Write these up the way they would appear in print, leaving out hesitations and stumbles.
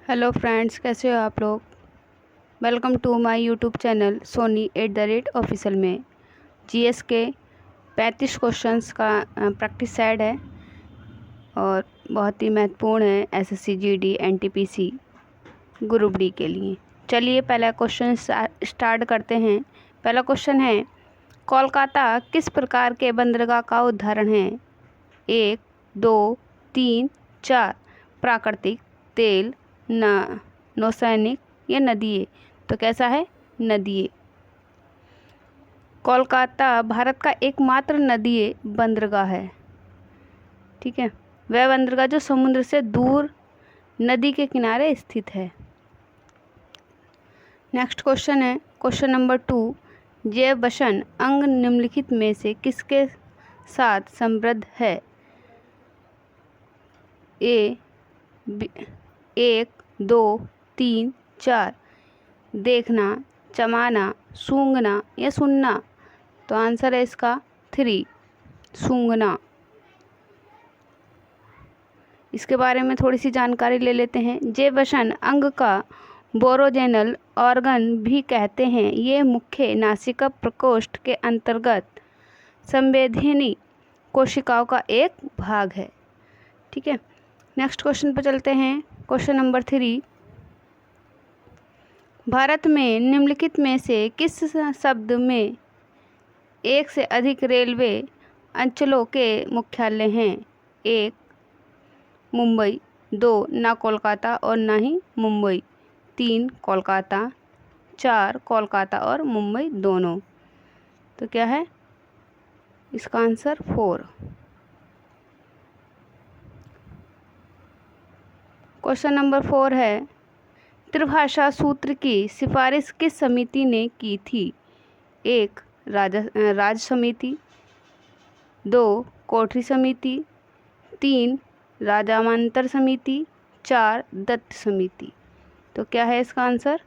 Hello friends, कैसे हो आप लोग। Welcome to my YouTube channel सोनी@ऑफिशियल में जीएस के 35 क्वेश्चंस का प्रैक्टिस सेट है और बहुत ही महत्वपूर्ण है SSC GD NTPC group D के लिए। चलिए पहला क्वेश्चन स्टार्ट करते हैं। पहला क्वेश्चन है, कोलकाता किस प्रकार के बंदरगाह का उदाहरण है? 1, 2, 3, 4। प्राकृतिक, तेल, नौसैनिक या नदीय? तो कैसा है? नदीय। कोलकाता भारत का एकमात्र नदीय बंदरगाह है। ठीक है, वह बंदरगाह जो समुद्र से दूर नदी के किनारे स्थित है। नेक्स्ट क्वेश्चन है, क्वेश्चन नंबर 2। जय वसन अंग निम्नलिखित में से किसके साथ संबद्ध है? 1, 2, 3, 4। देखना, चबाना, सूंघना या सुनना? तो आंसर है इसका 3, सूंघना। इसके बारे में थोड़ी सी जानकारी ले लेते हैं। जैवसन अंग का बोरोजेनल ऑर्गन भी कहते हैं। ये मुख्य नासिका प्रकोष्ठ के अंतर्गत संवेदनी कोशिकाओं का एक भाग है। ठीक है, नेक्स्ट क्वेश्चन पर चलते हैं। Question number 3। भारत में निम्नलिखित में से किस शब्द में एक से अधिक रेलवे अंचलों के मुख्यालय हैं? 1, मुंबई। 2, ना कोलकाता और ना ही मुंबई। 3, कोलकाता। 4, कोलकाता और मुंबई दोनों। तो क्या है इसका आंसर? 4। क्वेश्चन नंबर 4 है, त्रिभाषा सूत्र की सिफारिश किस समिति ने की थी? 1, राज्य समिति। 2, कोठरी समिति। 3, राजामंतर समिति। 4, दत्त समिति। तो क्या है इसका आंसर?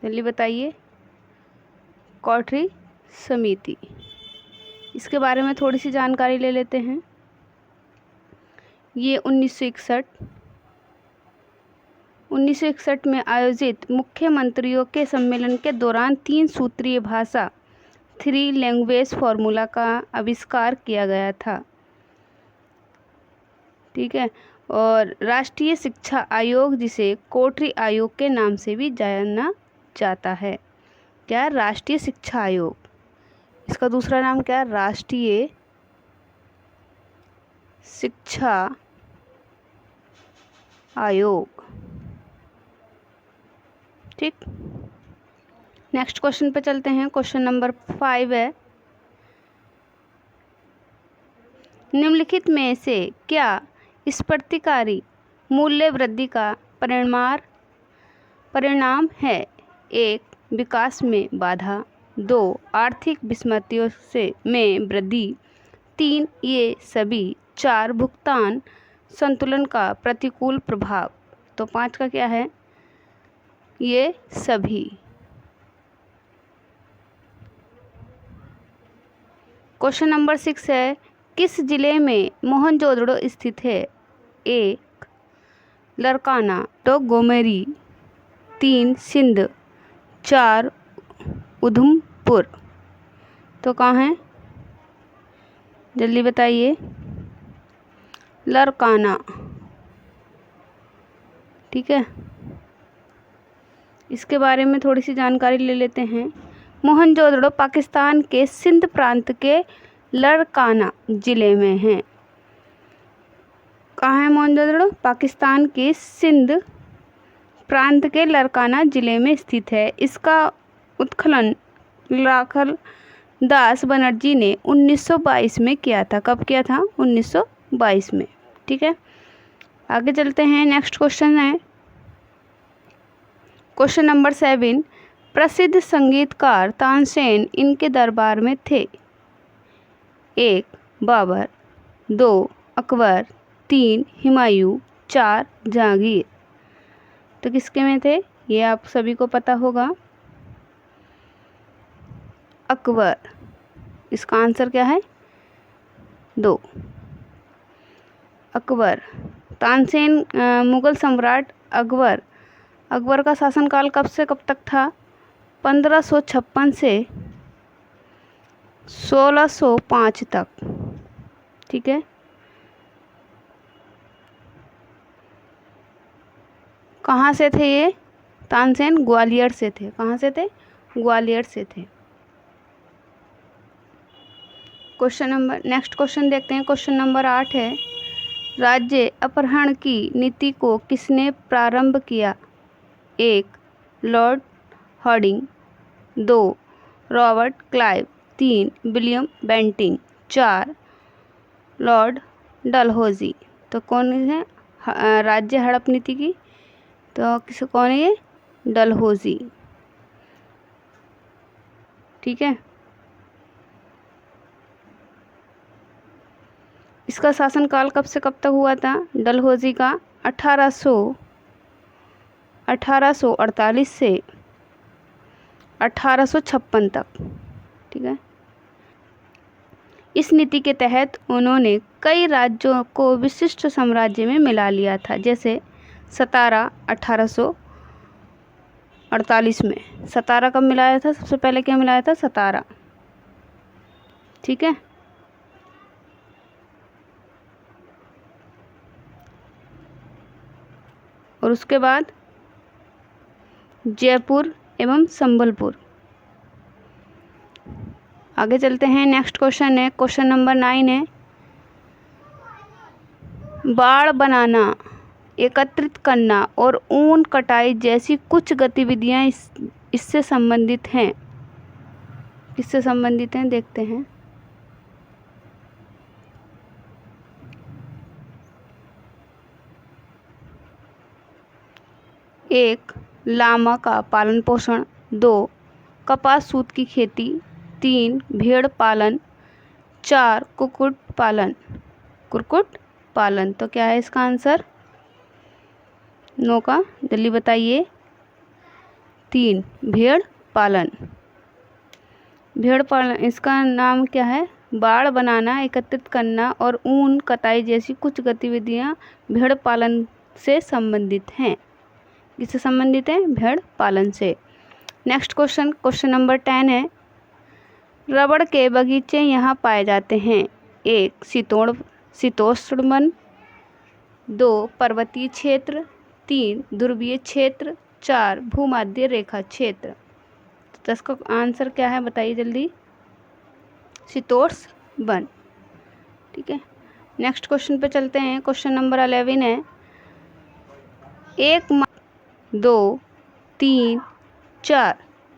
जल्दी बताइए। कोठरी समिति। इसके बारे में थोड़ी सी जानकारी ले लेते हैं। ये 1961 में आयोजित मुख्यमंत्रियों के सम्मेलन के दौरान 3 सूत्रीय भाषा 3 लैंग्वेज फॉर्मूला का आविष्कार किया गया था। ठीक है, और राष्ट्रीय शिक्षा आयोग, जिसे कोठरी आयोग के नाम से भी जाना जाता है। क्या? राष्ट्रीय शिक्षा आयोग। इसका दूसरा नाम क्या है? राष्ट्रीय शिक्षा आयोग। ठीक, नेक्स्ट क्वेश्चन पे चलते हैं। क्वेश्चन नंबर 5 है, निम्नलिखित में से क्या स्फूर्तिकारी मूल्य वृद्धि का परिणाम है? 1, विकास में बाधा। 2, आर्थिक विसंगतियों में वृद्धि। 3, ये सभी। 4, भुगतान संतुलन का प्रतिकूल प्रभाव। तो 5 का क्या है? ये सभी। क्वेश्चन नंबर 6 है, किस जिले में मोहनजोदड़ो स्थित है? 1, लरकाना। 2, गोमेरी। 3, सिंध। 4, उधमपुर। तो कहाँ है? जल्दी बताइए। लरकाना। ठीक है, इसके बारे में थोड़ी सी जानकारी ले लेते हैं। मोहनजोदड़ो पाकिस्तान के सिंध प्रांत के लरकाना जिले में है। कहाँ है मोहनजोदड़ो? पाकिस्तान के सिंध प्रांत के लरकाना जिले में स्थित है। इसका उत्खनन राखल दास बनर्जी ने 1922 में किया था। कब किया था? 1922 में। ठीक है, आगे चलते हैं। नेक्स्ट क्वेश्चन है, क्वेश्चन नंबर 7। प्रसिद्ध संगीतकार तानसेन इनके दरबार में थे? 1, बाबर। 2, अकबर। 3, हुमायूं। 4, जहांगीर। तो किसके में थे? ये आप सभी को पता होगा, अकबर। इसका आंसर क्या है? 2, अकबर। तानसेन मुगल सम्राट अकबर का शासनकाल कब से कब तक था? 1556 से 1605 तक। ठीक है। कहाँ से थे ये? तानसेन ग्वालियर से थे। कहाँ से थे? ग्वालियर से थे। नेक्स्ट क्वेश्चन देखते हैं। क्वेश्चन नंबर 8 है, राज्य अपहरण की नीति को किसने प्रारंभ किया? 1. Lord Hardinge, 2. Robert Clive, 3. William Bentinck, 4. Lord Dalhousie. तो कौन है राज्य हड़प नीति की? तो कौन है ये? डलहौजी। ठीक है। इसका शासनकाल कब से कब तक हुआ था? डलहौजी का 1848 से 1856 तक। ठीक है। इस नीति के तहत उन्होंने कई राज्यों को विशिष्ट साम्राज्य में मिला लिया था, जैसे सतारा 1848 में। सतारा कब मिलाया था? सबसे पहले क्या मिलाया था? सतारा। ठीक है। और उसके बाद जयपुर एवं संबलपुर। आगे चलते हैं। नेक्स्ट क्वेश्चन है, क्वेश्चन नंबर 9 है, बाड़ बनाना, एकत्रित करना और ऊन कटाई जैसी कुछ गतिविधियां इससे संबंधित हैं। किससे संबंधित हैं? देखते हैं। एक, लामा का पालन पोषण, 2, कपास सूत की खेती, 3, भेड़ पालन, 4, कुक्कुट पालन। तो क्या है इसका आंसर? नो का जल्दी बताइए। 3, भेड़ पालन। इसका नाम क्या है? बाड़ बनाना, एकत्रित करना और ऊन कटाई जैसी कुछ गतिविधियां भेड़ पालन से संबंधित हैं। किससे संबंधित है? भेड़ पालन से। नेक्स्ट क्वेश्चन नंबर 10 है, रबड़ के बगीचे यहाँ पाए जाते हैं। 1, शीतोष्ण वन, 2, पर्वतीय क्षेत्र, 3, ध्रुवीय क्षेत्र, 4, भूमध्य रेखा क्षेत्र। तो इसका आंसर क्या है? बताइए जल्दी। शीतोष्ण वन। ठीक है। नेक्स्ट क्वेश्चन पे चलते हैं। क्वेश्चन नंबर 11 है, 1, 2, 3, 4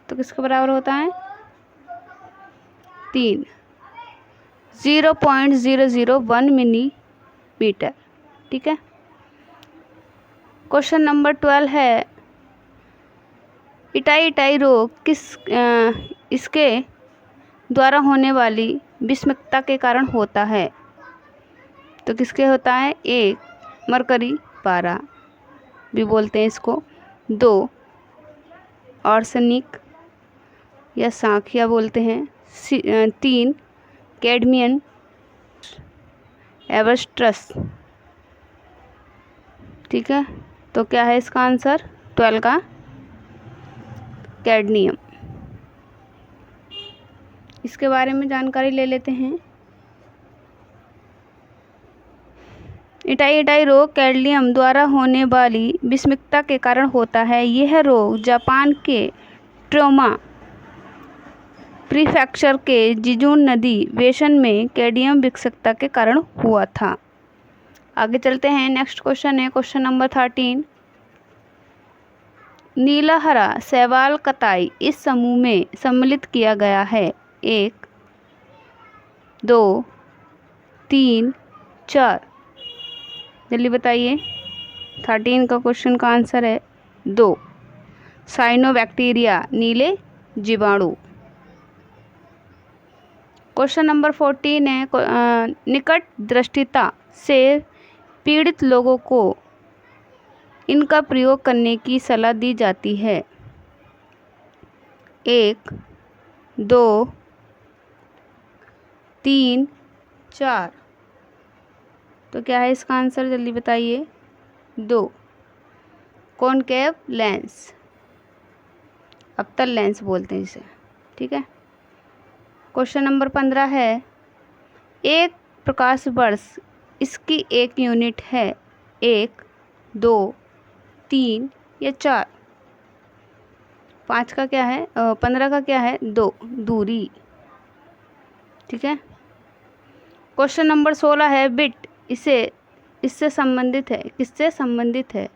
तो किसके बराबर होता है? 3, 0.001 मिलीमीटर। ठीक है। क्वेश्चन नंबर 12 है, इटाई रोग इसके द्वारा होने वाली विषमता के कारण होता है। तो किसके होता है? 1, मरकरी पारा भी बोलते हैं इसको, 2, आर्सेनिक या सांखिया बोलते हैं, 3, कैडमियम एवर्स्ट्रस। ठीक है। तो क्या है इसका आंसर? 12 का कैडमियम। इसके बारे में जानकारी ले लेते हैं। इटाई रोग कैडमियम द्वारा होने वाली विषमता के कारण होता है। यह रोग जापान के ट्रोमा प्रीफेक्चर के जिजुन नदी बेसिन में कैडमियम विषमता के कारण हुआ था। आगे चलते हैं। नेक्स्ट क्वेश्चन है क्वेश्चन नंबर 13, नीला हरा शैवाल कताई इस समूह में सम्मिलित किया गया है। 1, 2, 3, 4 जल्दी बताइए। 13 का क्वेश्चन का आंसर है 2, साइनोबैक्टीरिया नीले जीवाणु। क्वेश्चन नंबर 14 है, निकट दृष्टिता से पीड़ित लोगों को इनका प्रयोग करने की सलाह दी जाती है। 1, 2, 3, 4 तो क्या है इसका आंसर, जल्दी बताइए। 2, कॉनकेव लेंस, अवतल लेंस बोलते हैं इसे। ठीक है। क्वेश्चन नंबर 15 है, एक प्रकाश वर्ष इसकी एक यूनिट है, 1, 2, 3 या 4। 5 का क्या है, 15 का क्या है, 2, दूरी। ठीक है। क्वेश्चन नंबर 16 है, बिट इससे संबंधित है, किससे संबंधित है,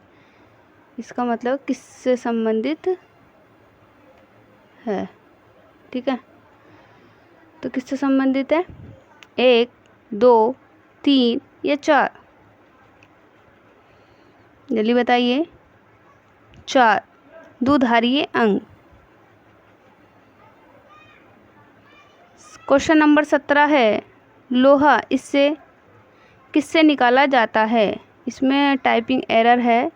इसका मतलब किससे संबंधित है। ठीक है। तो किससे संबंधित है, 1, 2, 3 या 4। जल्दी बताइए। 4, द्विधारीय अंग। क्वेश्चन नंबर 17 है, लोहा इससे किससे निकाला जाता है। इसमें टाइपिंग एरर है,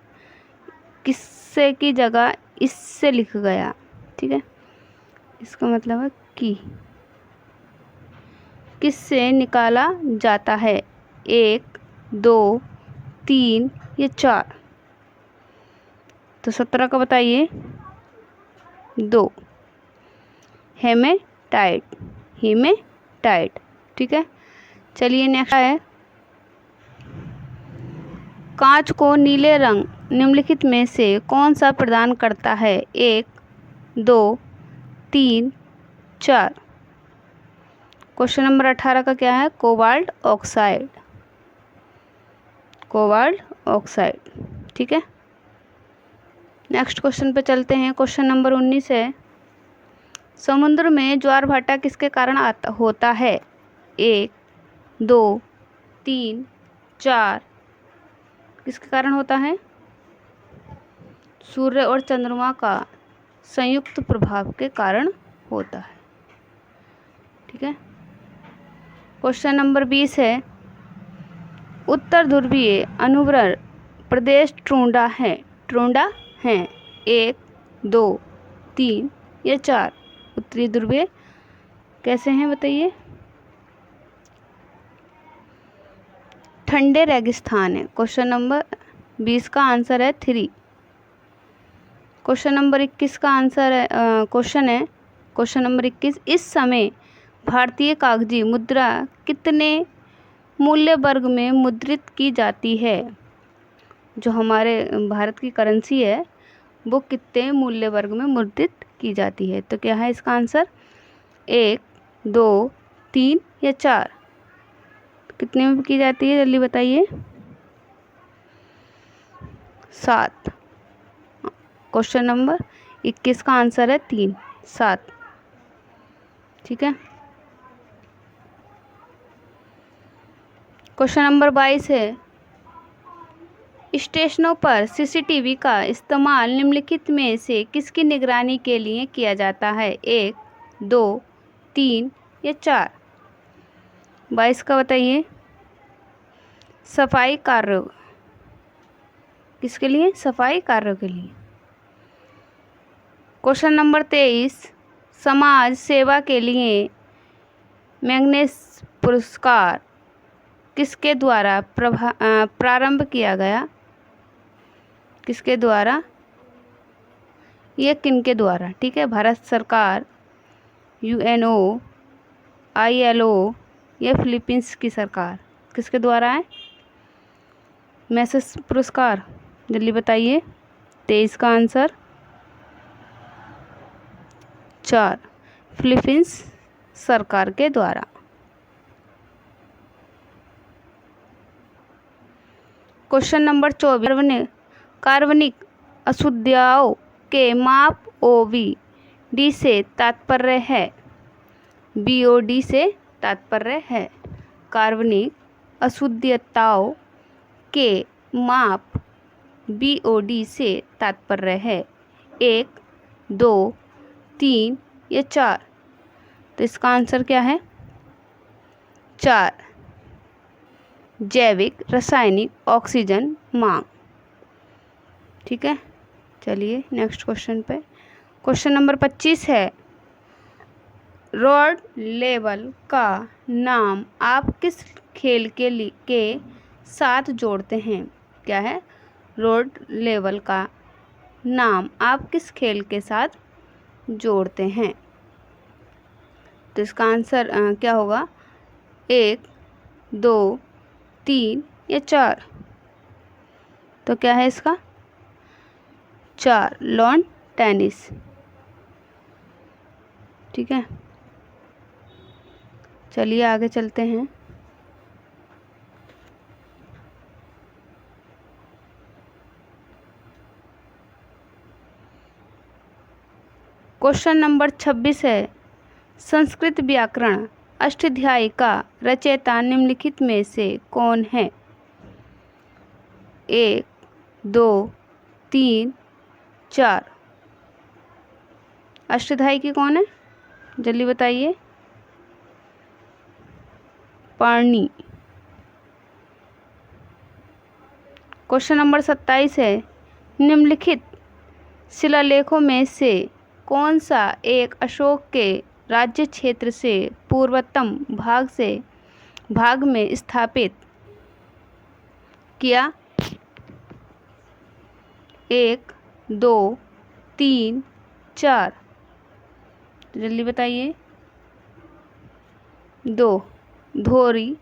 किससे की जगह इससे लिख गया। ठीक है। इसका मतलब है कि किससे निकाला जाता है, 1, 2, 3 या 4। तो 17 का बताइए। 2, हेमेटाइट, हेमेटाइट। ठीक है। चलिए नेक्स्ट है, कांच को नीले रंग निम्नलिखित में से कौन सा प्रदान करता है, 1, 2, 3, 4। क्वेश्चन नंबर 18 का क्या है, कोबाल्ट ऑक्साइड, कोबाल्ट ऑक्साइड। ठीक है। नेक्स्ट क्वेश्चन पे चलते हैं। क्वेश्चन नंबर 19 है, समुद्र में ज्वार भाटा किसके कारण होता है, 1, 2, 3, 4। किसके कारण होता है, सूर्य और चंद्रमा का संयुक्त प्रभाव के कारण होता है। ठीक है। क्वेश्चन नंबर 20 है, उत्तर ध्रुवीय अनुवर्ण प्रदेश ट्रुंडा है, ट्रुंडा है, 1, 2, 3 या 4। उत्तरी ध्रुवीय कैसे हैं बताइए। ठंडे रेगिस्तान है। क्वेश्चन नंबर 20 का आंसर है 3। क्वेश्चन नंबर 21 का आंसर है क्वेश्चन नंबर 21, इस समय भारतीय कागजी मुद्रा कितने मूल्य वर्ग में मुद्रित की जाती है। जो हमारे भारत की करेंसी है वो कितने मूल्य वर्ग में मुद्रित की जाती है। तो क्या है इसका आंसर, 1, 2, 3 या 4। कितने में की जाती है, जल्दी बताइए। 7। क्वेश्चन नंबर 21 का आंसर है 3, 7। ठीक है। क्वेश्चन नंबर 22 है, स्टेशनों पर सीसीटीवी का इस्तेमाल निम्नलिखित में से किसकी निगरानी के लिए किया जाता है, 1, 2, 3 या 4। 22 का बताइए। सफाई कार्यों, किसके लिए, सफाई कार्यों के लिए। क्वेश्चन नंबर 23, समाज सेवा के लिए मैग्सेसे पुरस्कार किसके द्वारा प्रारंभ किया गया, किसके द्वारा, ये किनके द्वारा। ठीक है। भारत सरकार, UNO, ILO या फिलीपींस की सरकार, किसके द्वारा है मैग्सेसे पुरस्कार, जल्दी बताइए। 23 का आंसर 4, फिलीपींस सरकार के द्वारा। क्वेश्चन नंबर 24, कार्बनिक अशुद्धताओं के माप OD से तात्पर्य है, BOD से तात्पर्य है। कार्बनिक अशुद्धताओं के माप BOD से तात्पर्य है, 1, 2, 3 या 4। तो इसका आंसर क्या है, 4, जैविक रासायनिक ऑक्सीजन मांग। ठीक है। चलिए नेक्स्ट क्वेश्चन पे। क्वेश्चन नंबर 25 है, रॉड लेवल का नाम आप किस खेल के साथ जोड़ते हैं। क्या है? रोड लेवल का नाम आप किस खेल के साथ जोड़ते हैं? तो इसका आंसर क्या होगा? 1, 2, 3 या 4? तो क्या है इसका? 4, लॉन टेनिस। ठीक है, चलिए आगे चलते हैं। क्वेश्चन नंबर 26 है, संस्कृत व्याकरण अष्टाध्यायी का रचयिता निम्नलिखित में से कौन है? 1, 2, 3, 4। अष्टाध्यायी की कौन है? जल्दी बताइए। पाणिनि। क्वेश्चन नंबर 27 है, निम्नलिखित शिलालेखों में से कौन सा एक अशोक के राज्य क्षेत्र से पूर्वतम भाग में स्थापित किया? 1, 2, 3, 4। जल्दी बताइए। 2, धोरी,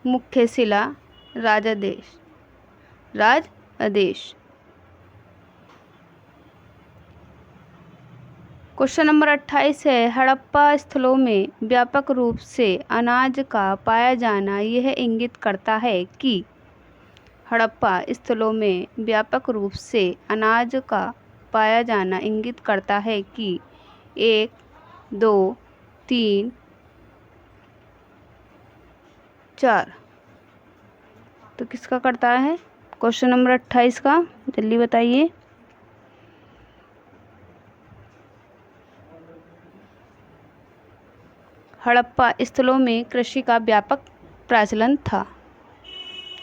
मुख्य शिला, राजादेश। क्वेश्चन नंबर 28 है, हड़प्पा स्थलों में व्यापक रूप से अनाज का पाया जाना यह इंगित करता है कि? हड़प्पा स्थलों में व्यापक रूप से अनाज का पाया जाना इंगित करता है कि? 1, 2, 3, 4। तो किसका करता है क्वेश्चन नंबर 28 का? जल्दी बताइए। हड़प्पा स्थलों में कृषि का व्यापक प्रचलन था।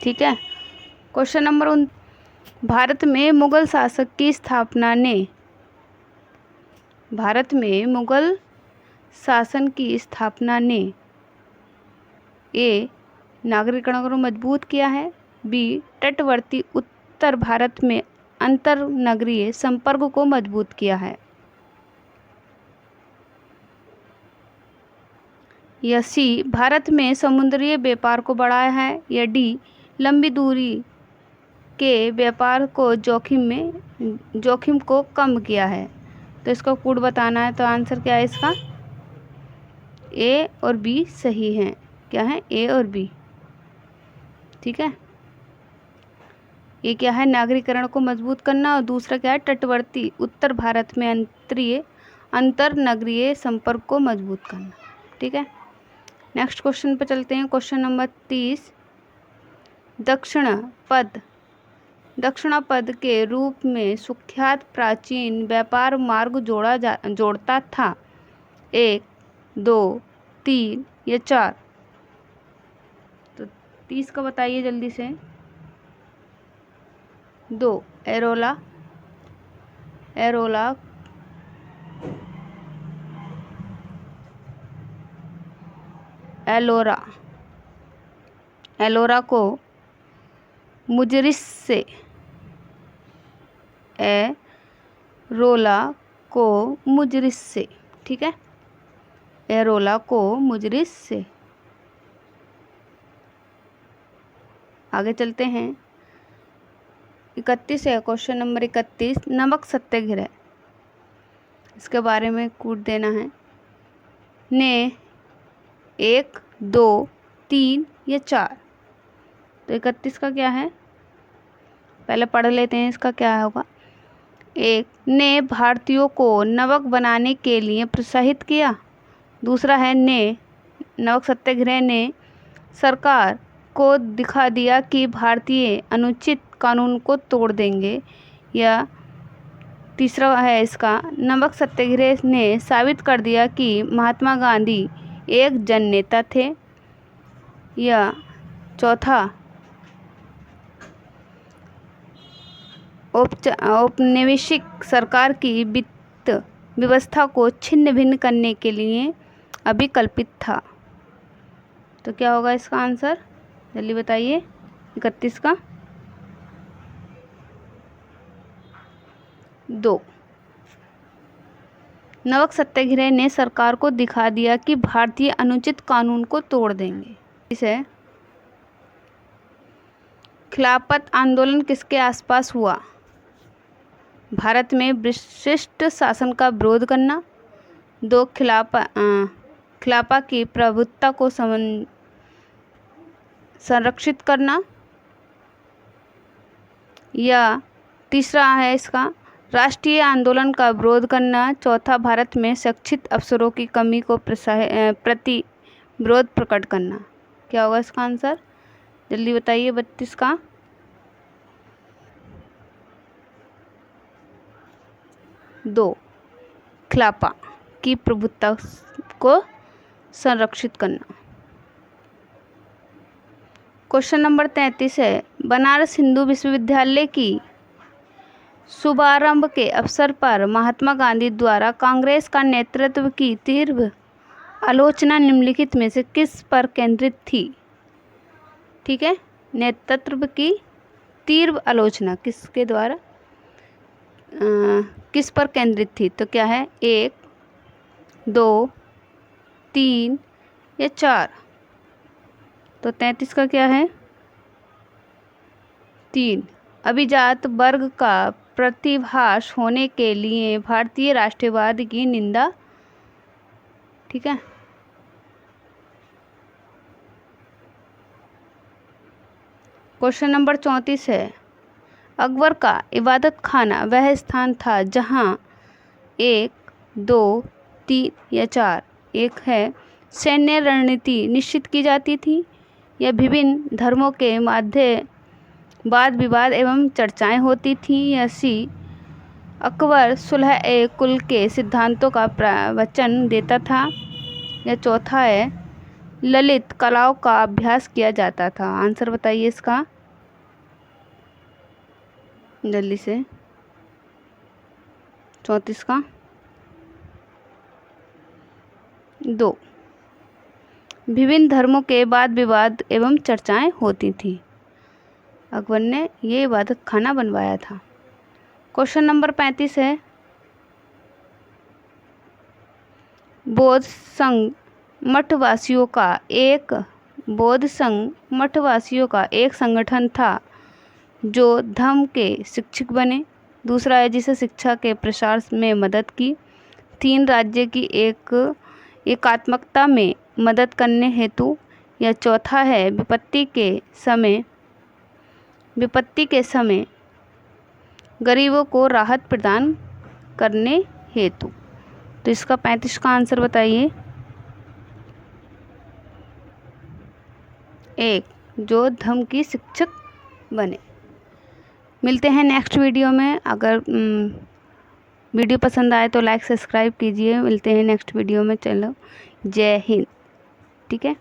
ठीक है, क्वेश्चन नंबर भारत में मुगल शासन की स्थापना ने ए, नागरिकता को मजबूत किया है, बी, तटवर्ती उत्तर भारत में अंतर नगरीय संपर्क को मजबूत किया है, या सी, भारत में समुद्री व्यापार को बढ़ाया है, या डी, लंबी दूरी के व्यापार को जोखिम को कम किया है। तो इसको कोड बताना है। तो आंसर क्या है इसका? ए और बी सही है। क्या है? ए और बी। ठीक है, ये क्या है? नागरीकरण को मजबूत करना, और दूसरा क्या है? तटवर्ती उत्तर भारत में अंतर नगरीय संपर्क को मजबूत करना। ठीक है, नेक्स्ट क्वेश्चन पर चलते हैं। क्वेश्चन नंबर 30, दक्षिणा पद के रूप में सुख्यात प्राचीन व्यापार मार्ग जोड़ता था। 1, 2, 3 या 4? तो 30 का बताइए जल्दी से। 2, एलोरा, को मुजरिस से, एरोला को मुजरिस से। ठीक है, एरोला को मुजरिस से। आगे चलते हैं। 31 है, क्वेश्चन नंबर 31, नमक सत्याग्रह, इसके बारे में कूट देना है। ने 1, 2, 3 या 4? तो 31 का क्या है? पहले पढ़ लेते हैं इसका क्या होगा। 1, ने भारतीयों को नमक बनाने के लिए प्रोत्साहित किया। दूसरा है, ने नमक सत्याग्रह ने सरकार को दिखा दिया कि भारतीय अनुचित कानून को तोड़ देंगे। या तीसरा है इसका, नमक सत्याग्रह ने साबित कर दिया कि महात्मा गांधी एक जननेता थे। या चौथा, औपनिवेशिक सरकार की वित्त व्यवस्था को छिन्न भिन्न करने के लिए अभिकल्पित था। तो क्या होगा इसका आंसर? जल्दी बताइए। 31 का 2। नमक सत्याग्रह ने सरकार को दिखा दिया कि भारतीय अनुचित कानून को तोड़ देंगे। इसे खिलाफत आंदोलन किसके आसपास हुआ? भारत में ब्रिटिश शासन का विरोध करना, 2 खिलाफा की प्रभुत्ता को संरक्षित करना, या तीसरा है इसका राष्ट्रीय आंदोलन का विरोध करना, चौथा भारत में शिक्षित अफसरों की कमी को प्रति विरोध प्रकट करना। क्या होगा इसका आंसर? जल्दी बताइए। 32 का 2 खिलाफा की प्रभुत्ता को संरक्षित करना। क्वेश्चन नंबर 33 है, बनारस हिंदू विश्वविद्यालय की शुभारंभ के अवसर पर महात्मा गांधी द्वारा कांग्रेस का नेतृत्व की तीव्र आलोचना निम्नलिखित में से किस पर केंद्रित थी? ठीक है, नेतृत्व की तीव्र आलोचना किसके द्वारा किस पर केंद्रित थी? तो क्या है, 1, 2, 3 या 4? तो 33 का क्या है, 3। अभिजात वर्ग का प्रतिभास होने के लिए भारतीय राष्ट्रवाद की निंदा। ठीक है, क्वेश्चन नंबर 34 है, अकबर का इबादत खाना वह स्थान था जहां 1, 2, 3 या 4? 1 है सैन्य रणनीति निश्चित की जाती थी, या विभिन्न धर्मों के मध्य वाद विवाद एवं चर्चाएं होती थी, या सी अकबर सुलह कुल के सिद्धांतों का प्रवचन देता था, या चौथा है ललित कलाओं का अभ्यास किया जाता था। आंसर बताइए इसका जल्दी से। 34 का 2 विभिन्न धर्मों के वाद विवाद एवं चर्चाएं होती थी। अकबर ने ये इबादत खाना बनवाया था। क्वेश्चन नंबर 35 है, बौद्ध संघ मठवासियों का एक संगठन था जो धम्म के शिक्षक बने। दूसरा है जिसे शिक्षा के प्रसार में मदद की। 3 राज्य की एकात्मकता में मदद करने हेतु, या चौथा है विपत्ति के समय गरीबों को राहत प्रदान करने हेतु। तो इसका 35 का आंसर बताइए। 1 जो धम्म की शिक्षक बने। मिलते हैं नेक्स्ट वीडियो में। अगर वीडियो पसंद आए तो लाइक सब्सक्राइब कीजिए। मिलते हैं नेक्स्ट वीडियो में। चलो, जय हिंद। ठीक है।